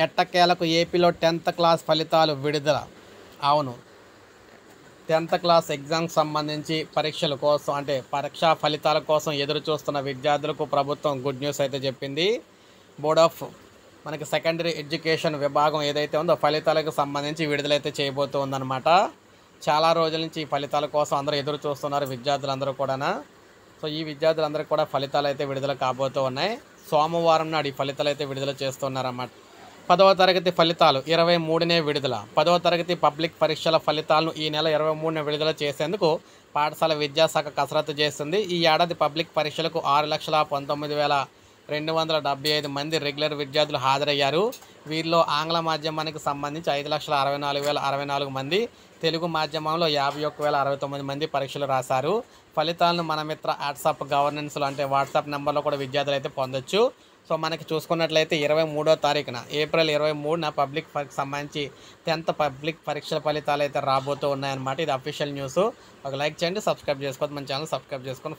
ఎట్టకేలకు ఏపీలో 10th class ఫలితాలు విడుదల. అవును, 10th క్లాస్ ఎగ్జామ్కి సంబంధించి పరీక్షల కోసం అంటే పరీక్షా ఫలితాల కోసం ఎదురు చూస్తున్న విద్యార్థులకు ప్రభుత్వం గుడ్ న్యూస్ అయితే చెప్పింది. బోర్డ్ ఆఫ్ మనకి సెకండరీ ఎడ్యుకేషన్ విభాగం ఏదైతే ఉందో ఫలితాలకు సంబంధించి విడుదలైతే చేయబోతూ ఉందన్నమాట. చాలా రోజుల నుంచి ఈ ఫలితాల కోసం అందరూ ఎదురు చూస్తున్నారు విద్యార్థులందరూ కూడా. సో ఈ విద్యార్థులందరికీ కూడా ఫలితాలు అయితే విడుదల కాబోతూ ఉన్నాయి. సోమవారం నాడు ఈ ఫలితాలు అయితే విడుదల చేస్తున్నారన్నమాట. 10వ తరగతి ఫలితాలు 23నే విడుదల. 10వ తరగతి పబ్లిక్ పరీక్షల ఫలితాలను ఈ నెల 23న విడుదల చేసేందుకు పాఠశాల విద్యాశాఖ కసరత్తు చేస్తుంది. ఈ ఏడాది పబ్లిక్ పరీక్షలకు 6,19,275 మంది రెగ్యులర్ విద్యార్థులు హాజరయ్యారు. వీరిలో ఆంగ్ల మాధ్యమానికి సంబంధించి 5,64,064 మంది, తెలుగు మాధ్యమంలో 51,069 మంది పరీక్షలు రాశారు. ఫలితాలను మన మిత్ర వాట్సాప్ గవర్నెన్స్లో అంటే వాట్సాప్ నెంబర్లో కూడా విద్యార్థులు అయితే పొందొచ్చు. సో మనకి చూసుకున్నట్లయితే 23వ తారీఖున ఏప్రిల్ 23న పబ్లిక్ సంబంధించి 10th పబ్లిక్ పరీక్షల ఫలితాలు అయితే రాబోతూ ఉన్నాయన్నమాట. ఇది అఫీషియల్ న్యూస్. ఒక లైక్ చేయండి, సబ్స్క్రైబ్ చేసుకోవద్దు, మన ఛానల్ సబ్స్క్రైబ్ చేసుకోండి.